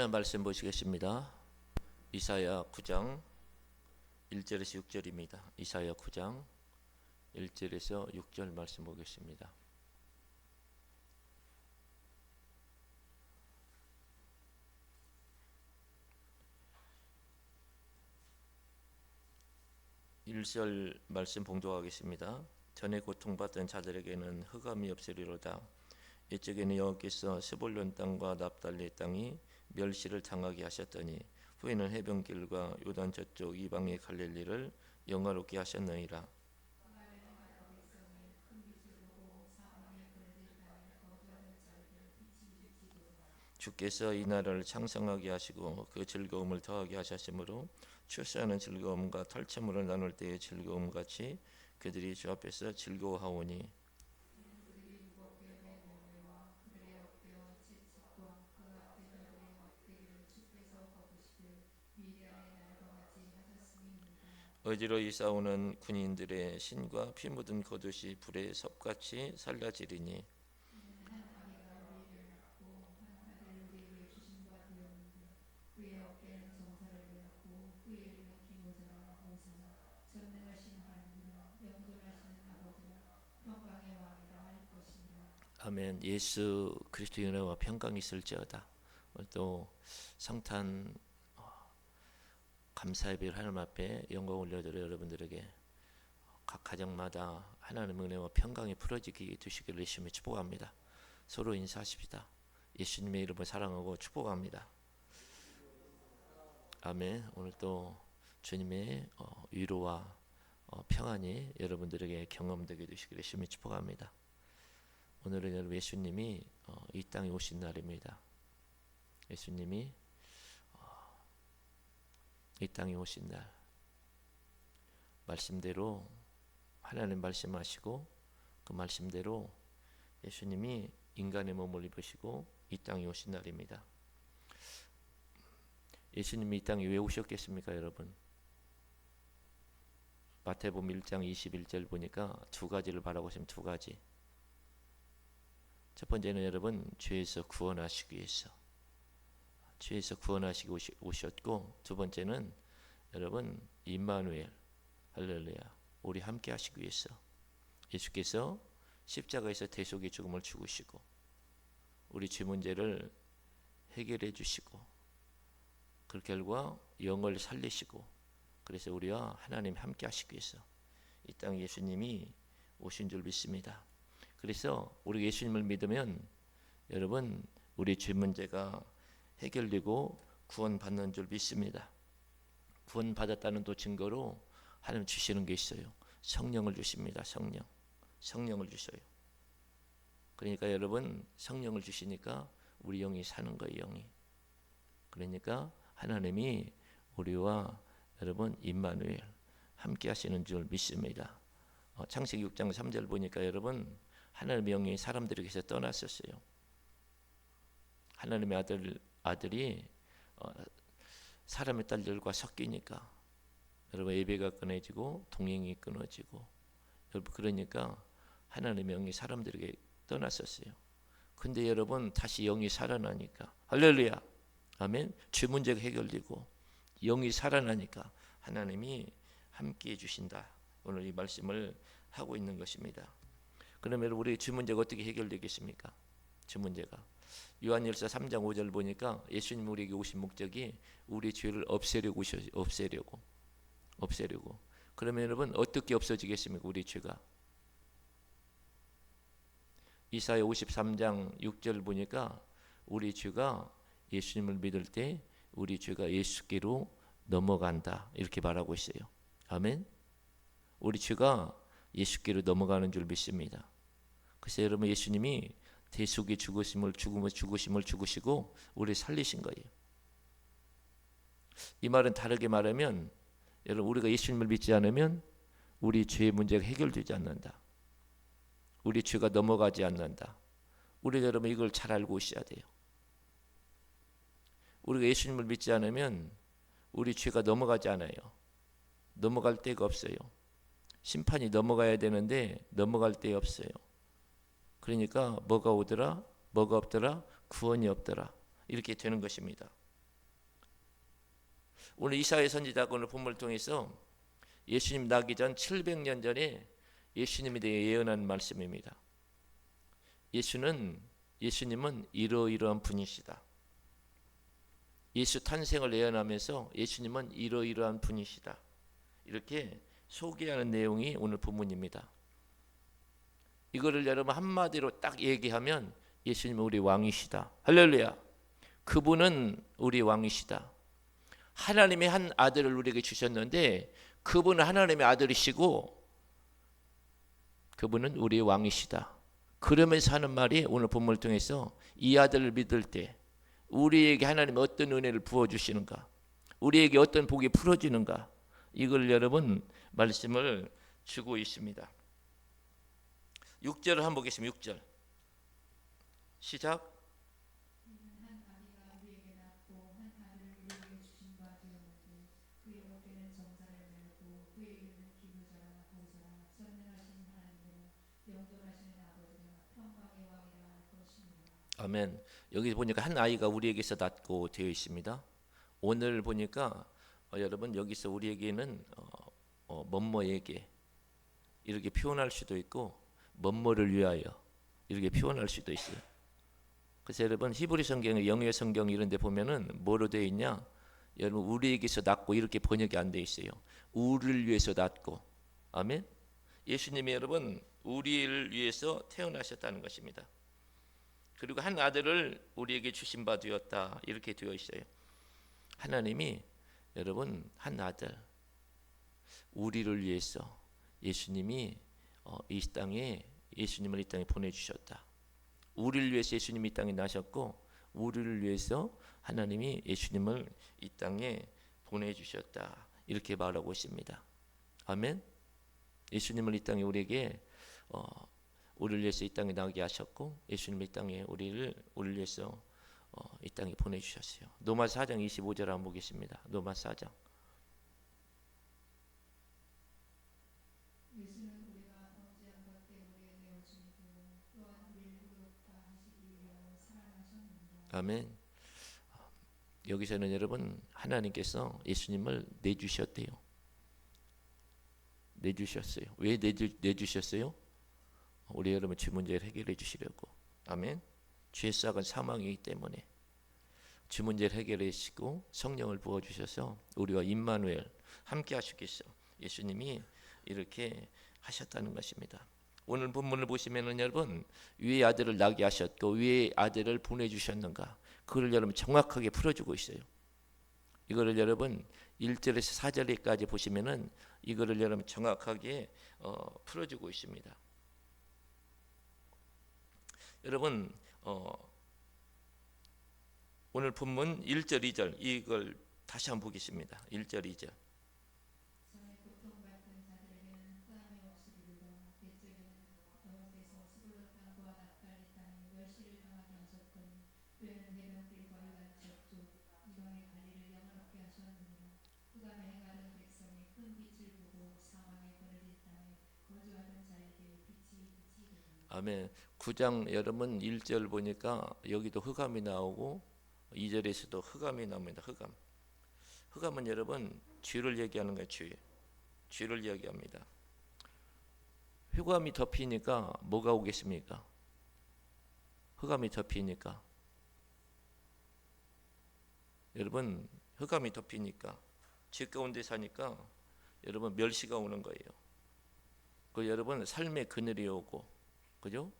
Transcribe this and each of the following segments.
하나님 말씀 보시겠습니다. 이사야 9장 1절에서 6절입니다. 이사야 9장 1절에서 6절 말씀 보겠습니다. 일절 말씀 봉독하겠습니다. 전에 고통받던 자들에게는 흑암이 없으리로다. 이쪽에는 여호와께서 스불론 땅과 납달리 땅이 멸시를 당하게 하셨더니 후에는 해변길과 요단 저쪽 이방의 갈릴리를 영화롭게 하셨느니라. 주께서 이 나라를 창성하게 하시고 그 즐거움을 더하게 하셨으므로 출세하는 즐거움과 탈취물을 나눌 때의 즐거움 같이 그들이 주 앞에서 즐거워하오니 어지러이 싸우는 군인들의 신과 피 묻은 겉옷이 불의 섭같이 살라지리니 아멘. 예수 그리스도의 은혜와 평강이 있을지어다. 오늘 또 성탄 감사 예배를 하나님 앞에 영광 올려드려 여러분들에게 각 가정마다 하나님의 은혜와 평강이 풀어지게 되시기를 예수님의 축복합니다. 서로 인사하십시다. 예수님의 이름을 사랑하고 축복합니다. 아멘. 오늘 또 주님의 위로와 평안이 여러분들에게 경험되게 되시기를 예수님의 축복합니다. 오늘은 여러분 예수님이 이 땅에 오신 날입니다. 예수님이 이 땅에 오신 날 말씀대로 하나님 말씀하시고 그 말씀대로 예수님이 인간의 몸을 입으시고 이 땅에 오신 날입니다. 예수님이 이 땅에 왜 오셨겠습니까, 여러분? 마태복음 1장 21절 보니까 두 가지를 바라고 있으면 두 가지. 첫 번째는 여러분 죄에서 구원하시기 위해서 죄에서 구원하시기 오셨고, 두 번째는 여러분 임마누엘 할렐루야 우리 함께 하시기 위해서 예수께서 십자가에서 대속의 죽음을 죽으시고 우리 죄 문제를 해결해 주시고 그 결과 영을 살리시고 그래서 우리와 하나님 함께 하시기 위해서 이 땅에 예수님이 오신 줄 믿습니다. 그래서 우리 예수님을 믿으면 여러분 우리 죄 문제가 해결되고 구원받는 줄 믿습니다. 구원받았다는 또 증거로 하나님 주시는 게 있어요. 성령을 주십니다. 성령을 주셔요. 그러니까 여러분 성령을 주시니까 우리 영이 사는 거예요. 영이. 그러니까 하나님이 우리와 여러분 임마누엘 함께 하시는 줄 믿습니다. 창세기 6장 3절 보니까 여러분 하나님의 영이 사람들에게서 떠났었어요. 하나님의 아들이 사람의 딸들과 섞이니까 여러분 예배가 끊어지고 동행이 끊어지고 여러분 그러니까 하나님의 영이 사람들에게 떠났었어요. 근데 여러분 다시 영이 살아나니까 할렐루야 아멘. 죄 문제가 해결되고 영이 살아나니까 하나님이 함께 해주신다. 오늘 이 말씀을 하고 있는 것입니다. 그러면 우리 죄 문제가 어떻게 해결되겠습니까? 죄 문제가 요한일서 3장 5절 보니까 예수님 우리에게 오신 목적이 우리 죄를 없애려고. 그러면 여러분 어떻게 없어지겠습니까? 우리 죄가 이사야 53장 6절 보니까 우리 죄가 예수님을 믿을 때 우리 죄가 예수께로 넘어간다 이렇게 말하고 있어요. 아멘. 우리 죄가 예수께로 넘어가는 줄 믿습니다. 그래서 여러분 예수님이 대속의 죽으심을 죽으시고 우리 살리신 거예요. 이 말은 다르게 말하면 여러분 우리가 예수님을 믿지 않으면 우리 죄의 문제가 해결되지 않는다. 우리 죄가 넘어가지 않는다. 우리 여러분 이걸 잘 알고 있어야 돼요. 우리가 예수님을 믿지 않으면 우리 죄가 넘어가지 않아요. 넘어갈 데가 없어요. 심판이 넘어가야 되는데 넘어갈 데 없어요. 그러니까 뭐가 오더라? 뭐가 없더라? 구원이 없더라. 이렇게 되는 것입니다. 오늘 이사야 선지자가 오늘 본문을 통해서 예수님 나기 전 700년 전에 예수님에 대해 예언한 말씀입니다. 예수님은 이러이러한 분이시다. 예수 탄생을 예언하면서 예수님은 이러이러한 분이시다. 이렇게 소개하는 내용이 오늘 본문입니다. 이거를 여러분 한마디로 딱 얘기하면 예수님은 우리 왕이시다. 할렐루야. 그분은 우리 왕이시다. 하나님의 한 아들을 우리에게 주셨는데 그분은 하나님의 아들이시고 그분은 우리의 왕이시다. 그러면서 하는 말이 오늘 본문을 통해서 이 아들을 믿을 때 우리에게 하나님 어떤 은혜를 부어주시는가, 우리에게 어떤 복이 풀어지는가, 이걸 여러분 말씀을 주고 있습니다. 6절을 한번 보겠습니다. 6절 시작. 아멘. 여기 보니까 한 아이가 우리에게서 낳고 되어 있습니다. 오늘 보니까 여러분 여기서 우리에게는 뭐뭐에게 이렇게 표현할 수도 있고 뭐뭐를 위하여 이렇게 표현할 수도 있어요. 그래서 여러분 히브리 성경의 영의 성경 이런 데 보면은 뭐로 되어 있냐? 여러분 우리에게서 낳고 이렇게 번역이 안 되어 있어요. 우리를 위해서 낳고. 아멘. 예수님이 여러분 우리를 위해서 태어나셨다는 것입니다. 그리고 한 아들을 우리에게 주신 바 되었다 이렇게 되어 있어요. 하나님이 여러분 한 아들 우리를 위해서 예수님이 이 땅에 예수님을 이 땅에 보내주셨다. 우리를 위해서 예수님이 이 땅에 나셨고 우리를 위해서 하나님이 예수님을 이 땅에 보내주셨다 이렇게 말하고 있습니다. 아멘. 예수님을 이 땅에 우리에게 우리를 위해서 이 땅에 나오게 하셨고 예수님이 이 땅에 우리를 위해서 이 땅에 보내주셨어요. 로마서 4장 25절 한번 보겠습니다. 로마서 4장. 아멘. 여기서는 여러분 하나님께서 예수님을 내주셨대요. 내주셨어요. 왜 내주셨어요? 우리 여러분 죄 문제를 해결해 주시려고. 아멘. 죄 싹은 사망이기 때문에 죄 문제를 해결해 주시고 성령을 부어 주셔서 우리와 임마누엘 함께 하시겠어. 예수님이 이렇게 하셨다는 것입니다. 오늘 본문을 보시면은 여러분 위의 아들을 낳게 하셨고 위의 아들을 보내주셨는가 그걸 여러분 정확하게 풀어주고 있어요. 이거를 여러분 1절에서 4절까지 보시면은 이거를 여러분 정확하게 풀어주고 있습니다. 여러분 오늘 본문 1절 2절 이걸 다시 한번 보겠습니다. 1절 2절 아멘. 9장 여러분 1절 보니까 여기도 흑암이 나오고 2절에서도 흑암이 나옵니다. 흑암은 여러분 죄를 얘기하는 거예요. 죄를 이야기합니다. 흑암이 덮이니까 뭐가 오겠습니까? 흑암이 덮이니까 여러분 흑암이 덮이니까 죄 가운데 사니까 여러분 멸시가 오는 거예요. 그 여러분 삶의 그늘이 오고 그죠?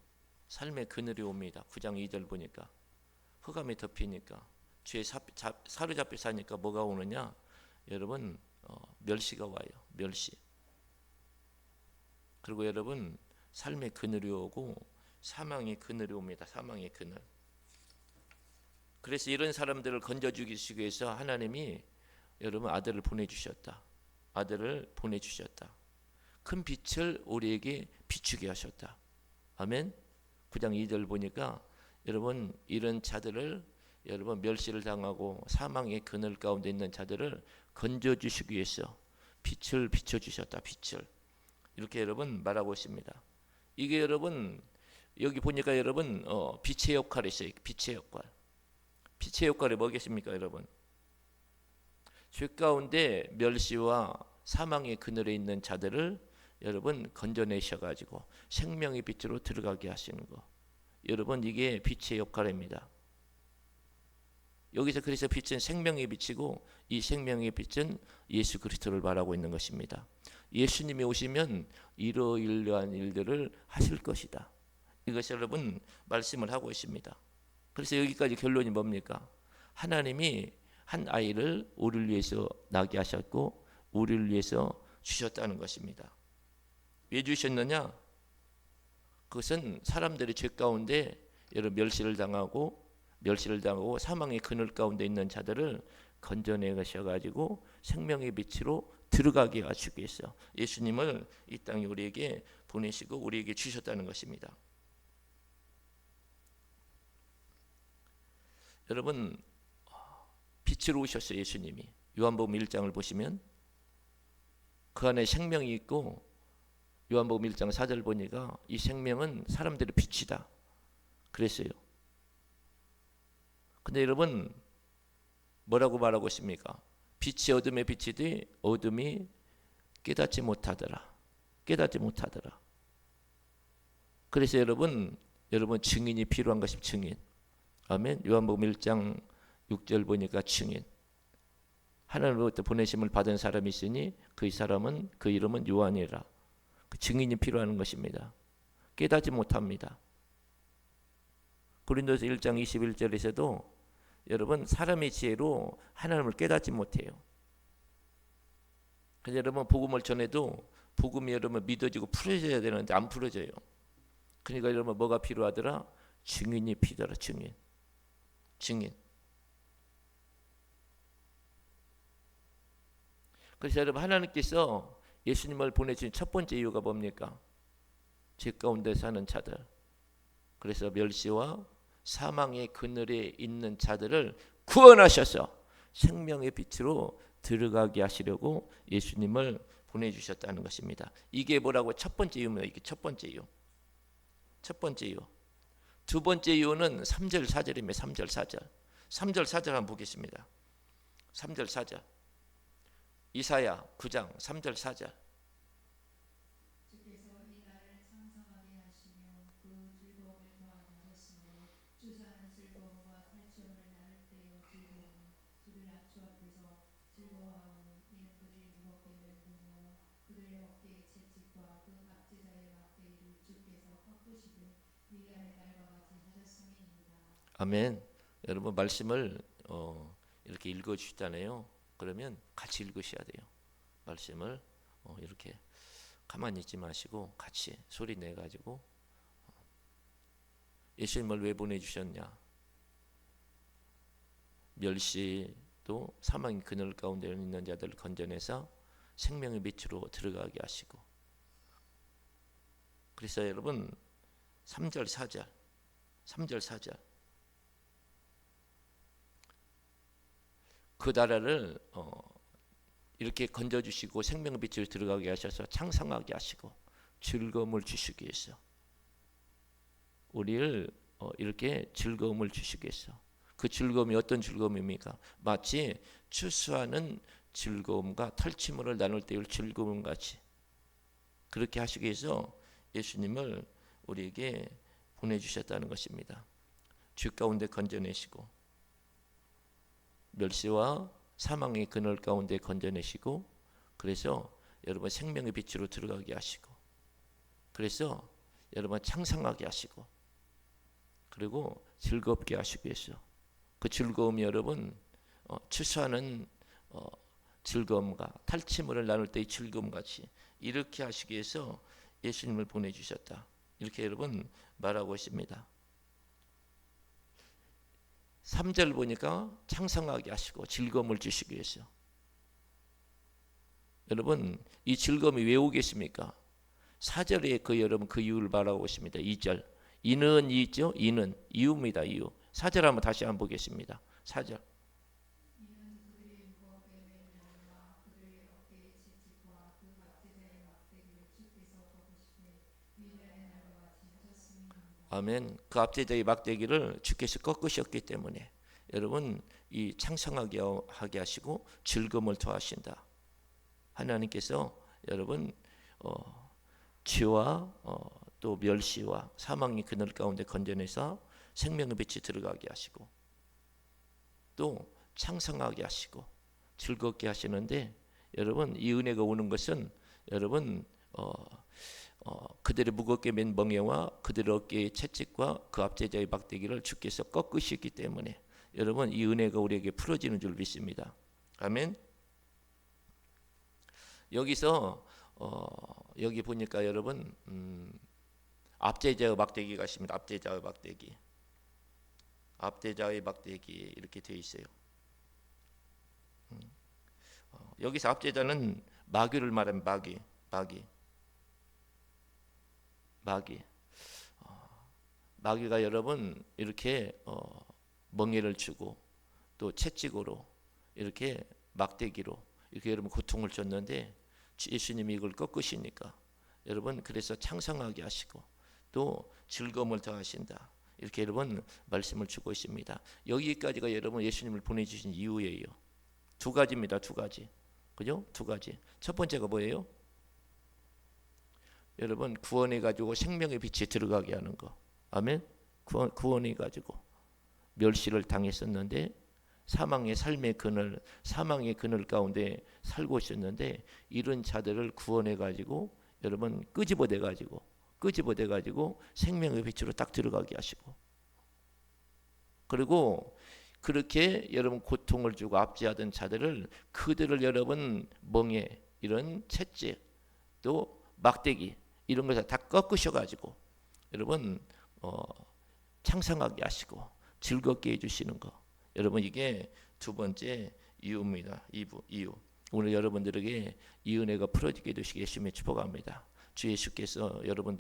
삶의 그늘이 옵니다. 9장 2절 보니까 흑암이 덮이니까 죄에 사로잡혀 사니까 뭐가 오느냐? 여러분 멸시가 와요. 멸시. 그리고 여러분 삶의 그늘이 오고 사망의 그늘이 옵니다. 사망의 그늘. 그래서 이런 사람들을 건져주기 위해서 하나님이 여러분 아들을 보내주셨다. 아들을 보내주셨다. 큰 빛을 우리에게 비추게 하셨다. 아멘. 9장 2절 보니까 여러분 이런 자들을 여러분 멸시를 당하고 사망의 그늘 가운데 있는 자들을 건져주시기 위해서 빛을 비춰주셨다. 빛을 이렇게 여러분 말하고 있습니다. 이게 여러분 여기 보니까 여러분 빛의 역할이 있어요. 빛의 역할. 빛의 역할이 뭐겠습니까 여러분? 죄 가운데 멸시와 사망의 그늘에 있는 자들을 여러분 건져내셔 가지고 생명의 빛으로 들어가게 하시는 거. 여러분 이게 빛의 역할입니다. 여기서 그래서 빛은 생명의 빛이고 이 생명의 빛은 예수 그리스도를 말하고 있는 것입니다. 예수님이 오시면 이러이러한 일들을 하실 것이다. 이것이 여러분 말씀을 하고 있습니다. 그래서 여기까지 결론이 뭡니까? 하나님이 한 아이를 우리를 위해서 나게 하셨고 우리를 위해서 주셨다는 것입니다. 왜 주셨느냐? 그것은 사람들이 죄 가운데 여러 멸시를 당하고 사망의 그늘 가운데 있는 자들을 건져내셔 가지고 생명의 빛으로 들어가게 하시기 위해서 예수님을 이 땅에 우리에게 보내시고 우리에게 주셨다는 것입니다. 여러분 빛으로 오셨어요. 예수님이 요한복음 1장을 보시면 그 안에 생명이 있고 요한복음 1장 4절 보니까 이 생명은 사람들의 빛이다 그랬어요. 근데 여러분 뭐라고 말하고 있습니까? 빛이 어둠의 빛이되 어둠이 깨닫지 못하더라. 그래서 여러분 증인이 필요한 것이 증인. 아멘. 요한복음 1장 6절 보니까 증인. 하나님으로부터 보내심을 받은 사람이 있으니 그 이름은 요한이라. 그 증인이 필요한 것입니다. 깨닫지 못합니다. 고린도서 1장 21절에서도 여러분 사람의 지혜로 하나님을 깨닫지 못해요. 그래서 여러분 복음을 전해도 복음이 여러분 믿어지고 풀어져야 되는데 안 풀어져요. 그러니까 여러분 뭐가 필요하더라? 증인이 필요하더라. 증인. 그래서 여러분 하나님께서 예수님을 보내주신 첫 번째 이유가 뭡니까? 죄 가운데 사는 자들. 그래서 멸시와 사망의 그늘에 있는 자들을 구원하셔서 생명의 빛으로 들어가게 하시려고 예수님을 보내주셨다는 것입니다. 이게 뭐라고? 첫 번째 이유입니다. 이게 첫 번째 이유. 두 번째 이유는 3절 4절입니다. 3절 4절 한번 보겠습니다. 3절 4절 이사야 9장 3절 4절 아멘. 여러분 말씀을 이렇게 읽어주시잖아요. 그러면 같이 읽으셔야 돼요. 말씀을 이렇게 가만히 있지 마시고 같이 소리 내가지고 예수님을 왜 보내주셨냐? 멸시도 사망의 그늘 가운데 있는 자들을 건져내서 생명의 빛으로 들어가게 하시고 그래서 여러분 3절 4절 그 나라를 이렇게 건져주시고 생명의 빛을 들어가게 하셔서 창성하게 하시고 즐거움을 주시기 위해서 우리를 이렇게 즐거움을 주시기 위해서 그 즐거움이 어떤 즐거움입니까? 마치 추수하는 즐거움과 탈취물을 나눌 때의 즐거움 같이 그렇게 하시기 위해서 예수님을 우리에게 보내주셨다는 것입니다. 죄 가운데 건져내시고 멸시와 사망의 그늘 가운데 건져내시고 그래서 여러분 생명의 빛으로 들어가게 하시고 그래서 여러분 창성하게 하시고 그리고 즐겁게 하시기 위해서 그 즐거움이 여러분 추수하는 즐거움과 탈취물을 나눌 때의 즐거움 같이 이렇게 하시기 위해서 예수님을 보내주셨다. 이렇게 여러분 말하고 있습니다. 3절 보니까 창성하게 하시고 즐거움을 주시기 위해서 여러분 이 즐거움이 왜 오겠습니까? 4절에 여러분 그 이유를 말하고 있습니다. 2절 이는 있죠? 이는 이유입니다. 이유 4절 한번 다시 한번 보겠습니다. 4절 아멘. 그 압제자의 막대기를 주께서 꺾으셨기 때문에 여러분 이 창성하게 하게 하시고 즐거움을 더하신다. 하나님께서 여러분 죄와 또 멸시와 사망의 그늘 가운데 건져내서 생명의 빛이 들어가게 하시고 또 창성하게 하시고 즐겁게 하시는데, 여러분 이 은혜가 오는 것은 여러분 그들의 무겁게 맨 멍에와 그들의 어깨의 채찍과 그 압제자의 막대기를 주께서 꺾으시기 때문에 여러분 이 은혜가 우리에게 풀어지는 줄 믿습니다. 아멘. 여기서 여기 보니까 여러분 압제자의 막대기가 있습니다. 압제자의 막대기, 압제자의 막대기 이렇게 되어 있어요. 여기서 압제자는 마귀를 말하는 마귀가 여러분 이렇게 멍에를 주고 또 채찍으로 이렇게 막대기로 이렇게 여러분 고통을 줬는데 예수님이 이걸 꺾으시니까 여러분 그래서 창성하게 하시고 또 즐거움을 더하신다. 이렇게 여러분 말씀을 주고 있습니다. 여기까지가 여러분 예수님을 보내주신 이유예요. 두 가지입니다. 두 가지. 그죠? 두 가지. 첫 번째가 뭐예요? 여러분 구원해 가지고 생명의 빛이 들어가게 하는 거. 아멘. 구원해 가지고 멸시를 당했었는데 사망의 삶의 그늘, 사망의 그늘 가운데 살고 있었는데 이런 자들을 구원해 가지고 여러분 끄집어내 가지고 생명의 빛으로 딱 들어가게 하시고, 그리고 그렇게 여러분 고통을 주고 압제하던 자들을 그들을 여러분 멍에 이런 채찍 또 막대기 이런 것을 다 꺾으셔 가지고 여러분 창성하게 하시고 즐겁게 해주시는 거. 여러분 이게 두 번째 이유입니다. 이유. 오늘 여러분들에게 이 은혜가 풀어지게 되시기 예수님의 축복합니다. 주 예수께서 여러분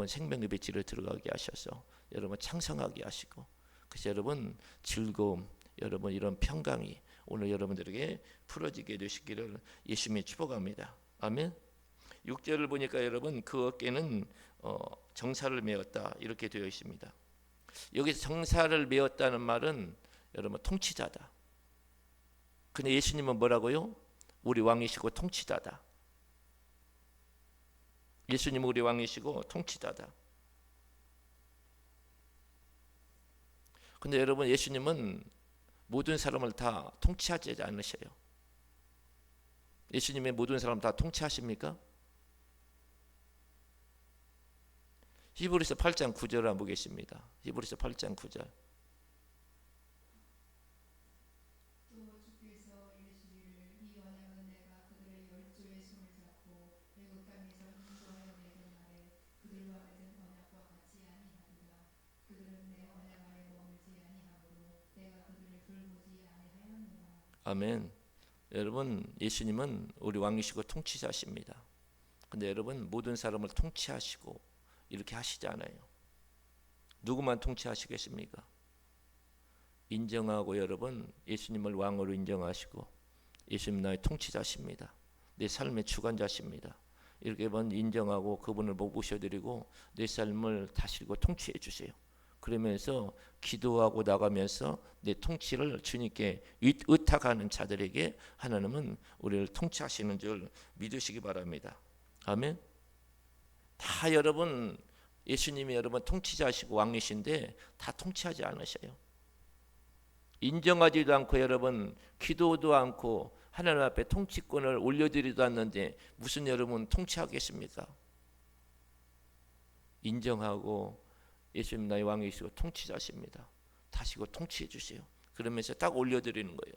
생명의 빛으로 들어가게 하셔서 여러분 창성하게 하시고, 그래서 여러분 즐거움, 여러분 이런 평강이 오늘 여러분들에게 풀어지게 되시기를 예수님의 축복합니다. 아멘. 6절을 보니까 여러분 그 어깨는 정사를 메었다 이렇게 되어 있습니다. 여기서 정사를 메었다는 말은 여러분 통치자다. 근데 예수님은 뭐라고요? 우리 왕이시고 통치자다. 예수님은 우리 왕이시고 통치자다. 근데 여러분 예수님은 모든 사람을 다 통치하지 않으셔요. 예수님의 모든 사람 다 통치하십니까? 히브리서 8장 9절을 한번 보겠습니다. 히브리서 8장 9절. 아멘. 여러분 예수님은 우리 왕이시고 통치자십니다. 근데 여러분 모든 사람을 통치하시고 이렇게 하시지 않아요. 누구만 통치하시겠습니까? 인정하고 여러분 예수님을 왕으로 인정하시고 예수님 나의 통치자십니다. 내 삶의 주관자십니다. 이렇게 인정하고 그분을 모셔드리고 내 삶을 다스리고 통치해 주세요. 그러면서 기도하고 나가면서 내 통치를 주님께 의탁하는 자들에게 하나님은 우리를 통치하시는 줄 믿으시기 바랍니다. 아멘. 다 여러분 예수님이 여러분 통치자시고 왕이신데 다 통치하지 않으셔요. 인정하지도 않고 여러분 기도도 않고 하나님 앞에 통치권을 올려드리도 않는데 무슨 여러분 통치하겠습니까? 인정하고 예수님 나의 왕이시고 통치자십니다. 다시고 통치해 주세요. 그러면서 딱 올려드리는 거예요.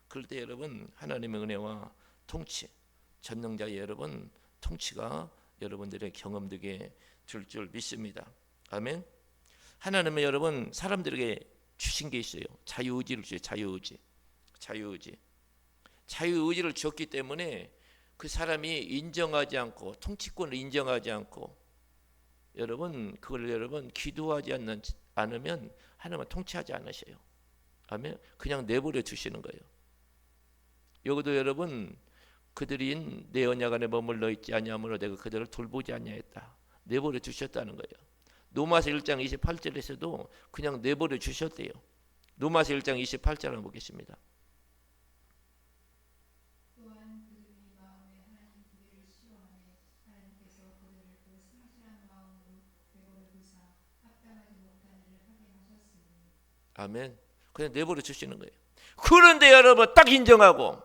그럴 때 여러분 하나님의 은혜와 통치, 전능자의 여러분 통치가 여러분들의 경험되게 줄 믿습니다. 아멘. 하나님은 여러분 사람들에게 주신 게 있어요. 자유의지를 주세요. 자유의지를 주었기 때문에 그 사람이 인정하지 않고 통치권을 인정하지 않고 여러분 그걸 여러분 기도하지 않으면 하나님은 통치하지 않으셔요. 아멘. 그냥 내버려 두시는 거예요. 여기도 여러분 그들이 내 언약 안에 머물러 있지 아니하므로 내가 그들을 돌보지 아니하였다. 내버려 두셨다는 거예요. 로마서 1장 28절에서도 그냥 내버려 주셨대요. 로마서 1장 28절 한번 보겠습니다. 또한 그들이 마음에 하나님 기대를 시험하매 하나님께서 그들을 그 상실한 마음으로 내버려두사 합당하지 못한 일을 하게 하셨으니. 아멘. 그냥 내버려 주시는 거예요. 그런데 여러분 딱 인정하고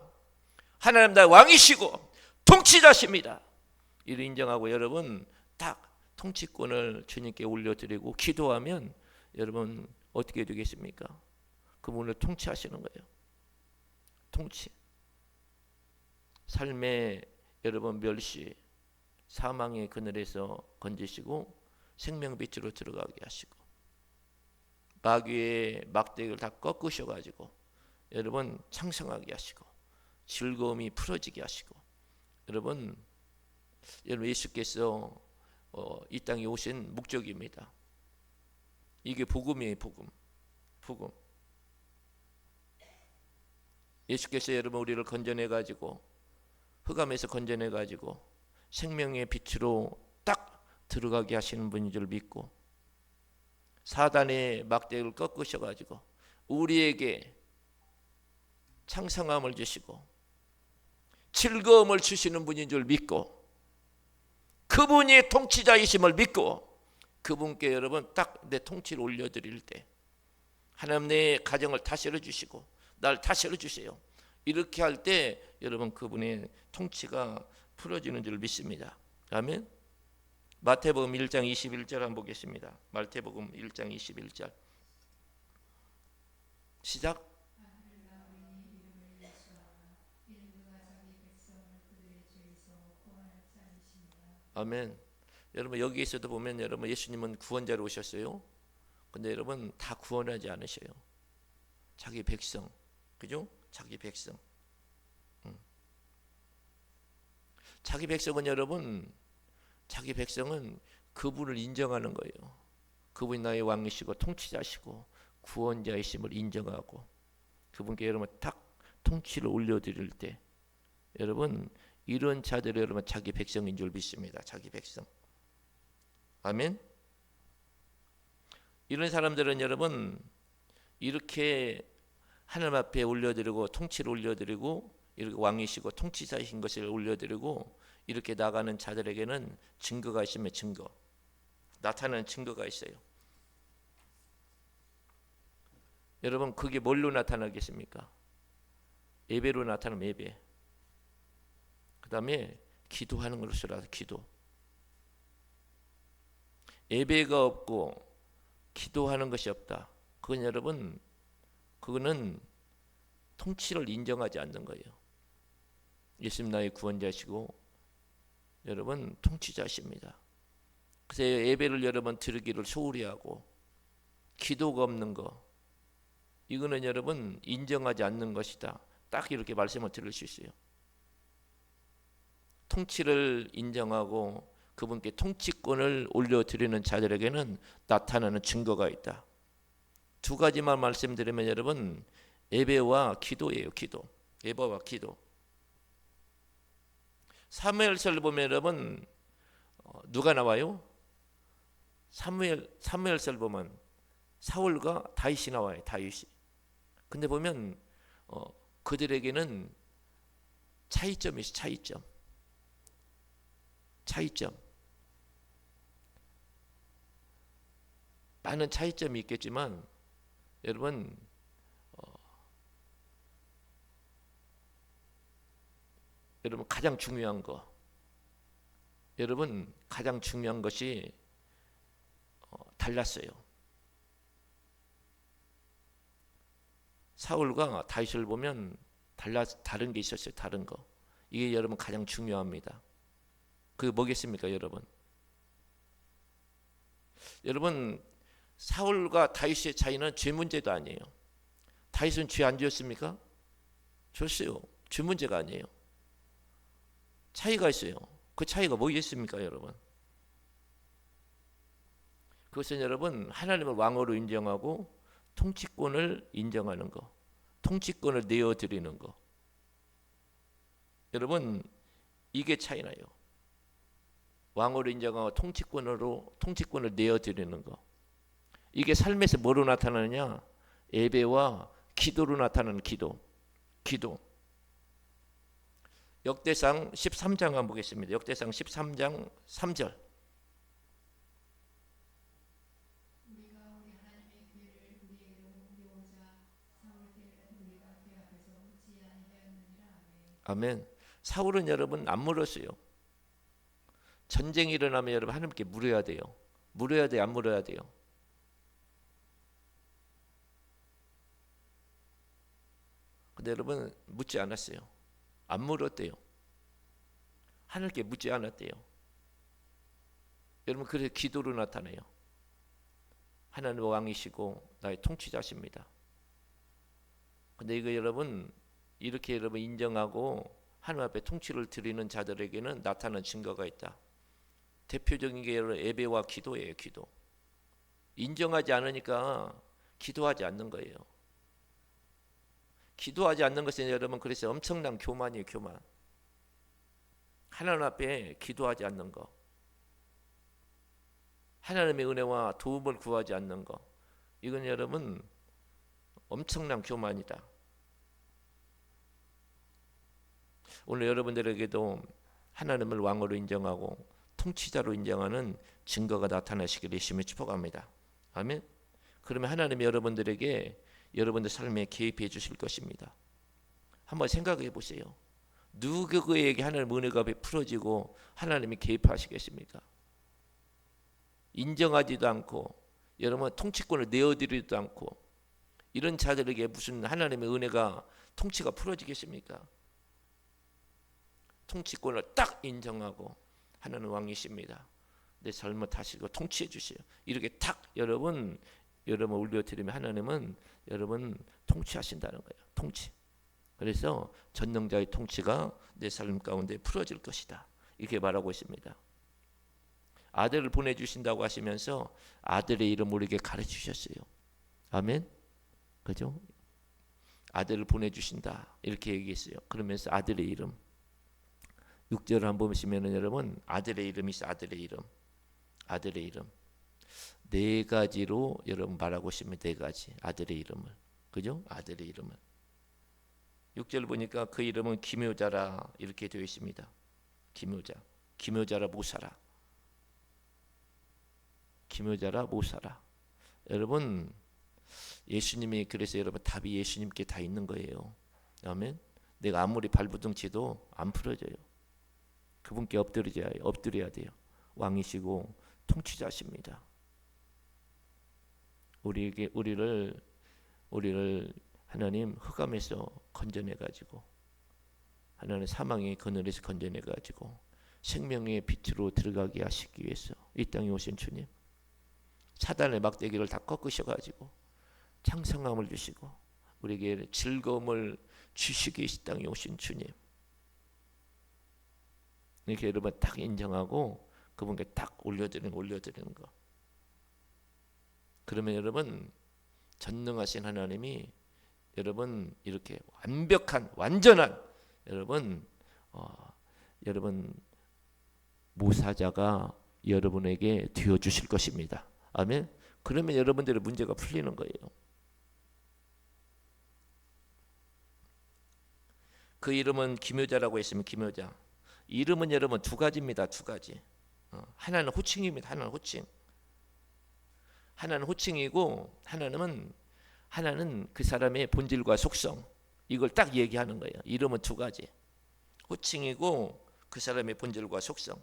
하나님 나의 왕이시고 통치자십니다. 이를 인정하고 여러분 딱 통치권을 주님께 올려드리고 기도하면 여러분 어떻게 되겠습니까? 그분을 통치하시는 거예요. 통치. 삶의 여러분 멸시, 사망의 그늘에서 건지시고 생명빛으로 들어가게 하시고 마귀의 막대기를 다 꺾으셔가지고 여러분 창성하게 하시고 즐거움이 풀어지게 하시고 여러분 예수께서 이 땅에 오신 목적입니다. 이게 복음이에요. 복음. 예수께서 여러분 우리를 건져내가지고 흑암에서 건져내가지고 생명의 빛으로 딱 들어가게 하시는 분인 줄 믿고 사단의 막대기를 꺾으셔가지고 우리에게 창성함을 주시고 즐거움을 주시는 분인 줄 믿고 그분이 통치자이심을 믿고 그분께 여러분 딱 내 통치를 올려드릴 때 하나님 내 가정을 다스려 주시고 날 다스려 주세요. 이렇게 할 때 여러분 그분의 통치가 풀어지는 줄 믿습니다. 아멘. 마태복음 1장 21절 한번 보겠습니다. 마태복음 1장 21절 시작. 아멘. 여러분 여기에서도 보면 여러분 예수님은 구원자로 오셨어요. 근데 여러분 다 구원하지 않으셔요. 자기 백성, 그죠? 자기 백성. 자기 백성은 여러분, 자기 백성은 그분을 인정하는 거예요. 그분이 나의 왕이시고 통치자시고 구원자이심을 인정하고 그분께 여러분 딱 통치를 올려드릴 때 여러분 이런 자들이 여러분 자기 백성인 줄 믿습니다. 자기 백성. 아멘. 이런 사람들은 여러분 이렇게 하나님 앞에 올려드리고 통치를 올려드리고 이렇게 왕이시고 통치자이신 것을 올려드리고 이렇게 나가는 자들에게는 증거가 있으면 증거 나타나는 증거가 있어요. 여러분 그게 뭘로 나타나겠습니까? 예배로 나타나면 예배. 그 다음에 기도하는 것으로서 기도. 예배가 없고 기도하는 것이 없다. 그건 여러분 그거는 통치를 인정하지 않는 거예요. 예수님 나의 구원자시고 여러분 통치자십니다. 그래서 예배를 여러분 드리기를 소홀히 하고 기도가 없는 거 이거는 여러분 인정하지 않는 것이다. 딱 이렇게 말씀을 들을 수 있어요. 통치를 인정하고 그분께 통치권을 올려드리는 자들에게는 나타나는 증거가 있다. 두 가지만 말씀드리면 여러분 예배와 기도예요. 기도. 예배와 기도. 사무엘서를 보면 여러분 누가 나와요? 사무엘서를 보면 사울과 다윗이 나와요. 다윗이. 근데 보면 그들에게는 차이점이 있어요. 차이점. 많은 차이점이 있겠지만 여러분 여러분 가장 중요한 거 여러분 가장 중요한 것이 달랐어요. 사울과 다윗을 보면 다른 게 있었어요. 다른 거. 이게 여러분 가장 중요합니다. 그게 뭐겠습니까, 여러분? 여러분 사울과 다윗의 차이는 죄 문제도 아니에요. 다윗은 죄 안 지었습니까? 졌어요. 죄 문제가 아니에요. 차이가 있어요. 그 차이가 뭐겠습니까, 여러분? 그것은 여러분 하나님을 왕으로 인정하고 통치권을 인정하는 거, 통치권을 내어드리는 거. 여러분 이게 차이나요. 왕으로 인정하고 통치권을 내어드리는 거. 이게 삶에서 뭐로 나타나느냐? 예배와 기도로 나타나는 기도. 역대상 13장 한번 보겠습니다. 역대상 13장 3절. 우리가 우리 하나님의 귀를 우리에게로 옮겨오자 사울 때에는 우리가 그의 앞에서 묻지 아니하였느니라. 아멘. 사울은 여러분 안 물었어요. 전쟁이 일어나면 여러분 하나님께 물어야 돼요. 물어야 돼요, 안 물어야 돼요? 근데 여러분 묻지 않았어요. 안 물었대요. 하나님께 묻지 않았대요. 여러분 그래서 기도로 나타나요. 하나님 왕이시고 나의 통치자십니다. 근데 이거 여러분 이렇게 여러분 인정하고 하나님 앞에 통치를 드리는 자들에게는 나타나는 증거가 있다. 대표적인 게 여러분 예배와 기도예요. 기도. 인정하지 않으니까 기도하지 않는 거예요. 기도하지 않는 것은 여러분 그래서 엄청난 교만이에요. 교만. 하나님 앞에 기도하지 않는 거, 하나님의 은혜와 도움을 구하지 않는 거, 이건 여러분 엄청난 교만이다. 오늘 여러분들에게도 하나님을 왕으로 인정하고 통치자로 인정하는 증거가 나타나시기를 예수님의 축복합니다. 아멘. 그러면 하나님이 여러분들에게 여러분들 삶에 개입해 주실 것입니다. 한번 생각해 보세요. 누구에게 하나님 은혜가 베풀어지고 하나님이 개입하시겠습니까? 인정하지도 않고 여러분 통치권을 내어드리지도 않고 이런 자들에게 무슨 하나님의 은혜가 통치가 풀어지겠습니까? 통치권을 딱 인정하고 하나님 왕이십니다. 내 삶을 다시고 통치해 주세요. 이렇게 딱 여러분 올려드리면 하나님은 여러분 통치하신다는 거예요. 통치. 그래서 전능자의 통치가 내 삶 가운데 풀어질 것이다. 이렇게 말하고 있습니다. 아들을 보내주신다고 하시면서 아들의 이름 우리에게 가르치셨어요. 아멘. 그죠? 아들을 보내주신다 이렇게 얘기했어요. 그러면서 아들의 이름 6절을 한번 보시면 여러분 아들의 이름이 있어요. 아들의 이름 네 가지로 여러분 말하고 있으면 네 가지 아들의 이름을. 그죠? 아들의 이름을 6절 보니까 그 이름은 기묘자라 이렇게 되어 있습니다. 기묘자라 모사라. 여러분 예수님이 그래서 여러분 답이 예수님께 다 있는 거예요. 아멘. 내가 아무리 발부둥치도 안 풀어져요. 그분께 엎드려야 돼요. 왕이시고 통치자십니다. 우리를 하나님 흑암에서 건져내 가지고 하나님 사망의 그늘에서 건져내 가지고 생명의 빛으로 들어가게 하시기 위해서 이 땅에 오신 주님, 사단의 막대기를 다 꺾으셔 가지고 창성함을 주시고 우리에게 즐거움을 주시기 위해서 이 땅에 오신 주님, 이렇게 여러분 딱 인정하고 그분께 딱 올려드리는 거. 그러면 여러분 전능하신 하나님이 여러분 이렇게 완벽한 완전한 여러분 모사자가 여러분에게 되어 주실 것입니다. 아멘. 그러면 여러분들의 문제가 풀리는 거예요. 그 이름은 기묘자라고 했으면 기묘자. 이름은 여러분 두 가지입니다. 두 가지. 하나는 호칭입니다. 하나는 호칭이고 하나는 그 사람의 본질과 속성. 이걸 딱 얘기하는 거예요. 이름은 두 가지. 호칭이고 그 사람의 본질과 속성.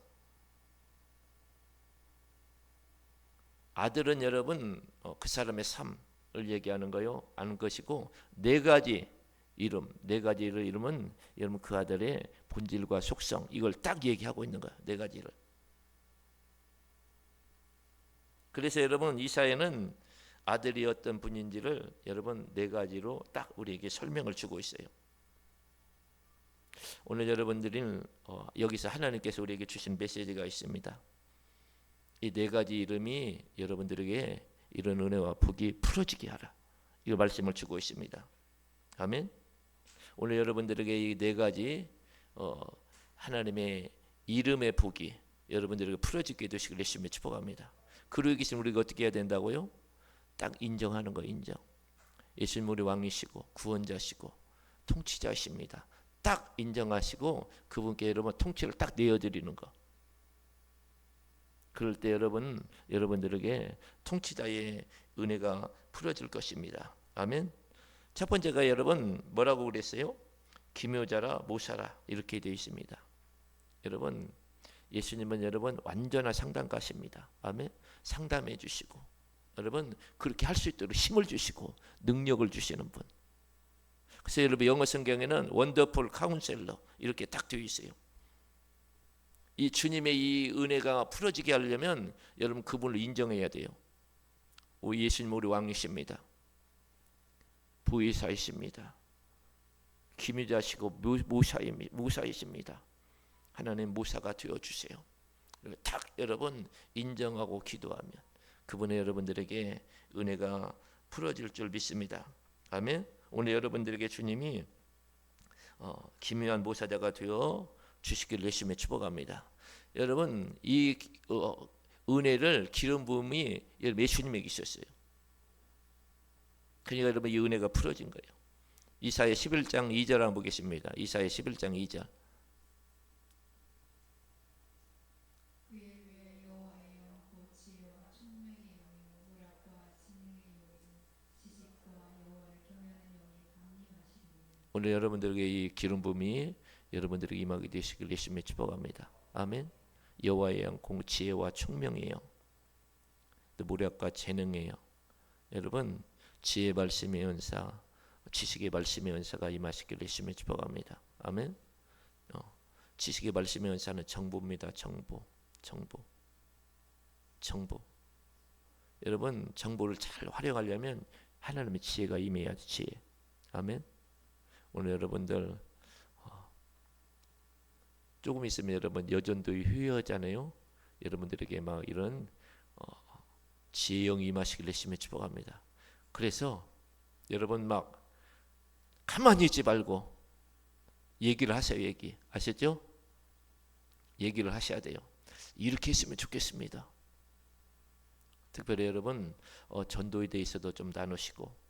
아들은 여러분 그 사람의 삶을 얘기하는 거요. 아는 것이고 네 가지를 이름은 여러분 그 아들의 본질과 속성 이걸 딱 얘기하고 있는 거예요. 네 가지를. 그래서 여러분 이사야는 아들이 어떤 분인지를 여러분 네 가지로 딱 우리에게 설명을 주고 있어요. 오늘 여러분들은 여기서 하나님께서 우리에게 주신 메시지가 있습니다. 이 네 가지 이름이 여러분들에게 이런 은혜와 복이 풀어지게 하라. 이 말씀을 주고 있습니다. 아멘. 오늘 여러분들에게 이 네 가지 하나님의 이름의 복이 여러분들에게 풀어지게 되시길 열심히 축복합니다. 그러기 위해서 우리가 어떻게 해야 된다고요? 딱 인정하는 거 인정. 예수님 우리 왕이시고 구원자시고 통치자십니다. 딱 인정하시고 그분께 여러분 통치를 딱 내어드리는 거. 그럴 때 여러분들에게 통치자의 은혜가 풀어질 것입니다. 아멘. 첫 번째가 여러분 뭐라고 그랬어요? 기묘자라 모사라 이렇게 되어 있습니다. 여러분 예수님은 여러분 완전한 상담가십니다. 아멘. 상담해 주시고 여러분 그렇게 할 수 있도록 힘을 주시고 능력을 주시는 분. 그래서 여러분 영어 성경에는 원더풀 카운셀러 이렇게 딱 되어 있어요. 이 주님의 이 은혜가 풀어지게 하려면 여러분 그분을 인정해야 돼요. 예수님 우리 왕이십니다. 부의사이십니다. 기묘자시고 무사이십니다. 하나님 무사가 되어주세요. 딱 여러분 인정하고 기도하면 그분의 여러분들에게 은혜가 풀어질 줄 믿습니다. 아멘. 오늘 여러분들에게 주님이 기묘한 모사자가 되어 주시기를 열심히 축복합니다. 여러분 이 은혜를 기름 부음이 예수님에게 있었어요. 그러니까 여러분 이 은혜가 풀어진 거예요. 이사야 11장 2절 한번 보겠습니다. 이사야 11장 2절. 오늘 여러분들에게 이 기름 부음이 여러분들에게 임하게 되시길 열심히 축복합니다. 아멘. 여호와의 영 공지혜와 총명이에요. 또 모략과 재능이에요. 여러분 지혜 말씀의 은사, 지식의 말씀의 은사가 임하시길 열심히 축복합니다. 아멘. 지식의 말씀의 은사는 정보입니다. 정보. 여러분 정보를 잘 활용하려면 하나님의 지혜가 임해야 지혜. 아멘. 오늘 여러분들 조금 있으면 여러분 여전도의 휴여잖아요. 여러분들에게 막 이런 지혜의 영이 임하시길 열심히 축복합니다. 그래서 여러분 막 가만히 있지 말고 얘기를 하세요. 얘기 아시죠? 얘기를 하셔야 돼요. 이렇게 했으면 좋겠습니다. 특별히 여러분 전도에 대해서도 좀 나누시고,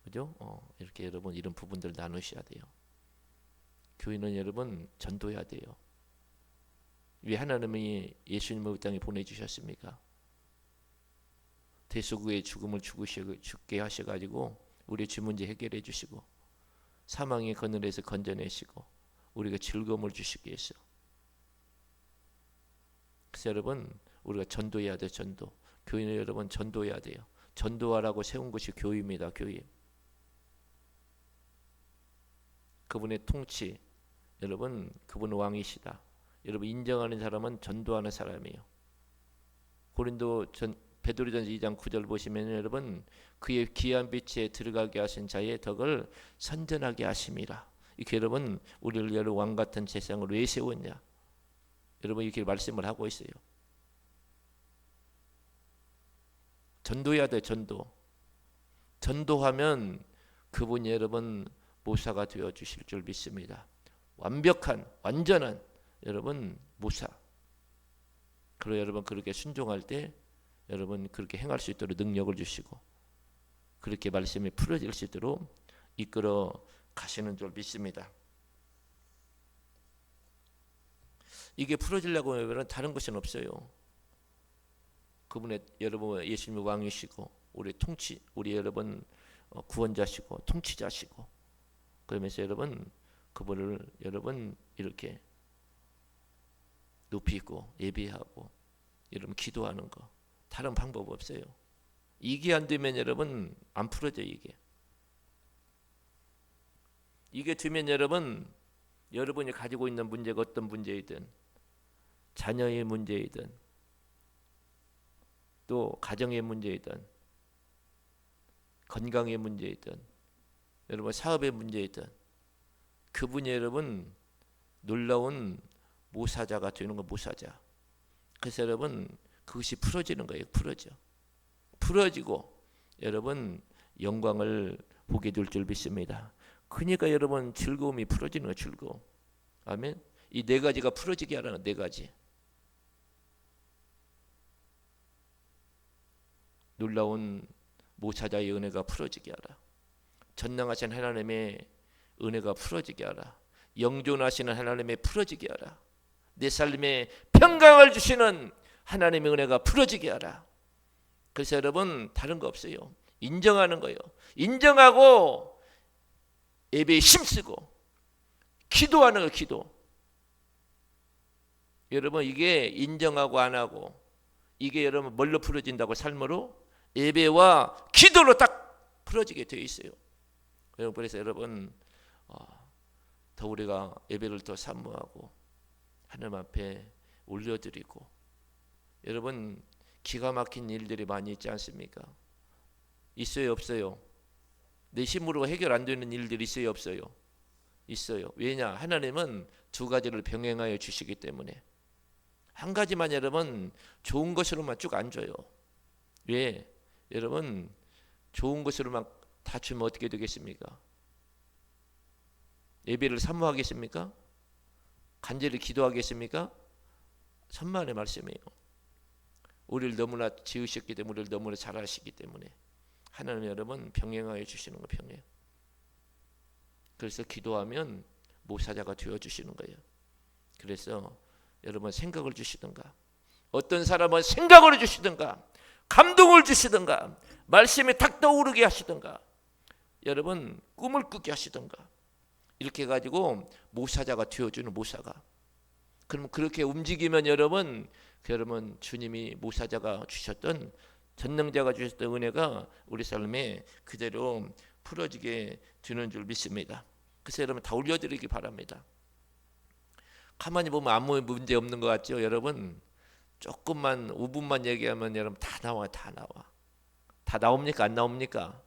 그죠? 이렇게 여러분 이런 부분들 나누셔야 돼요. 교회는 여러분 전도해야 돼요. 왜 하나님이 예수님을 이 땅에 보내주셨습니까? 대속의 죽음을 죽게 하셔가지고 우리의 주 문제 해결해 주시고 사망의 그늘에서 건져내시고 우리가 즐거움을 주시기 위해서. 그래서 여러분 우리가 전도해야 돼요. 전도. 교회는 여러분 전도해야 돼요. 전도하라고 세운 것이 교회입니다. 교회. 그분의 통치, 여러분 그분은 왕이시다. 여러분 인정하는 사람은 전도하는 사람이에요. 베드로전서 2장 9절 보시면 여러분 그의 귀한 빛에 들어가게 하신 자의 덕을 선전하게 하심이라. 이렇게 여러분 우리를 여러 왕 같은 세상으로 왜 세웠냐? 여러분 이렇게 말씀을 하고 있어요. 전도해야 돼. 전도하면 그분이 여러분 모사가 되어 주실 줄 믿습니다. 완벽한 완전한 여러분 모사. 그리고 여러분 그렇게 순종할 때 여러분 그렇게 행할 수 있도록 능력을 주시고 그렇게 말씀이 풀어질 수 있도록 이끌어 가시는 줄 믿습니다. 이게 풀어지려고 하면 다른 것은 없어요. 그분의 여러분 예수님이 왕이시고 우리 여러분 구원자시고 통치자시고 그러면서 여러분 그분을 여러분 이렇게 높이고 예배하고 여러분 기도하는 거 다른 방법 없어요. 이게 안 되면 여러분 안 풀어져요. 이게 되면 여러분이 가지고 있는 문제가 어떤 문제이든 자녀의 문제이든 또 가정의 문제이든 건강의 문제이든 여러분 사업의 문제이든 그분이 여러분 놀라운 모사자가 되는 거 모사자. 그래서 여러분 그것이 풀어지는 거예요. 풀어지고 여러분 영광을 보게 될 줄 믿습니다. 그러니까 여러분 즐거움이 풀어지는 거예요. 즐거움. 아멘. 이 네 가지가 풀어지게 하라는 네 가지. 놀라운 모사자의 은혜가 풀어지게 하라. 전능하신 하나님의 은혜가 풀어지게 하라. 영존하시는 하나님의 풀어지게 하라. 내 삶에 평강을 주시는 하나님의 은혜가 풀어지게 하라. 그래서 여러분 다른 거 없어요. 인정하는 거예요. 인정하고 예배에 힘쓰고 기도하는 거. 기도. 여러분 이게 인정하고 안 하고 이게 여러분 뭘로 풀어진다고? 삶으로 예배와 기도로 딱 풀어지게 되어 있어요. 그래서 여러분 더 우리가 예배를 더 사모하고 하나님 앞에 올려드리고, 여러분 기가 막힌 일들이 많이 있지 않습니까? 있어요 없어요? 내 힘으로 해결 안 되는 일들이 있어요 없어요? 있어요. 왜냐? 하나님은 두 가지를 병행하여 주시기 때문에. 한 가지만 여러분 좋은 것으로만 쭉 안 줘요. 왜? 여러분 좋은 것으로만 다 주면 어떻게 되겠습니까? 예배를 사모하겠습니까? 간절히 기도하겠습니까? 천만의 말씀이에요. 우리를 너무나 지으셨기 때문에, 우리를 너무나 잘 아시기 때문에 하나님 여러분 병행하여 주시는 거. 병행. 그래서 기도하면 모사자가 되어주시는 거예요. 그래서 여러분 생각을 주시든가, 어떤 사람은 생각을 주시든가, 감동을 주시든가, 말씀이 탁 떠오르게 하시든가, 여러분 꿈을 꾸게 하시든가, 이렇게 해가지고 모사자가 되어주는 모사가. 그럼 그렇게 움직이면 여러분 주님이 모사자가 주셨던, 전능자가 주셨던 은혜가 우리 삶에 그대로 풀어지게 되는 줄 믿습니다. 그래서 여러분 다 올려드리기 바랍니다. 가만히 보면 아무 문제 없는 것 같죠? 여러분 조금만 5분만 얘기하면 여러분 다 나와. 다 나옵니까? 안 나옵니까?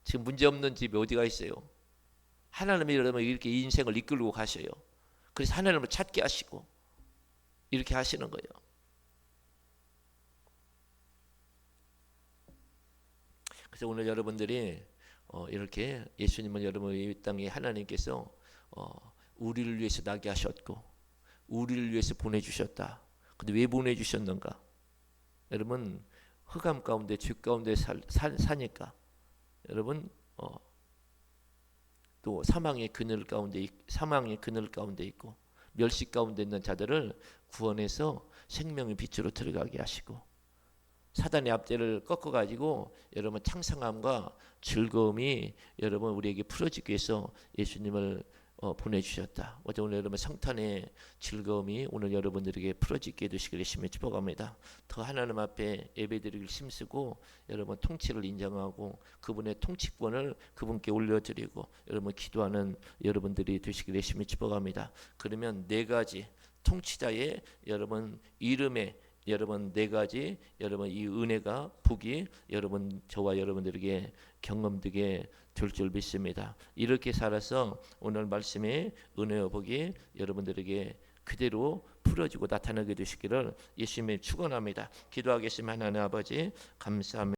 지금 문제 없는 집이 어디가 있어요? 하나님이 여러분 이렇게 인생을 이끌고 가셔요. 그래서 하나님을 찾게 하시고 이렇게 하시는 거예요. 그래서 오늘 여러분들이 이렇게 예수님은 여러분 이 땅에 하나님께서 우리를 위해서 나게 하셨고 우리를 위해서 보내주셨다. 근데 왜 보내주셨는가? 여러분 흑암 가운데 죄 가운데 사니까 여러분 또 사망의 그늘 가운데 있고 멸시 가운데 있는 자들을 구원해서 생명의 빛으로 들어가게 하시고, 사단의 압제를 꺾어가지고 여러분 창상함과 즐거움이 여러분 우리에게 풀어지기 위해서 예수님을 보내주셨다. 어제 오늘 여러분 성탄의 즐거움이 오늘 여러분들에게 풀어지게 되시기를 심히 축복합니다. 더 하나님 앞에 예배드리길 힘쓰고 여러분 통치를 인정하고 그분의 통치권을 그분께 올려드리고 여러분 기도하는 여러분들이 되시기를 심히 축복합니다. 그러면 네 가지 통치자의 여러분 이름에 여러분 네 가지 여러분 이 은혜가 복이 여러분 저와 여러분들에게 경험되게 될 줄 믿습니다. 이렇게 살아서 오늘 말씀의 은혜와 복이 여러분들에게 그대로 풀어지고 나타나게 되시기를 예수님의 축원합니다. 기도하겠습니다. 하나님 아버지 감사합니다.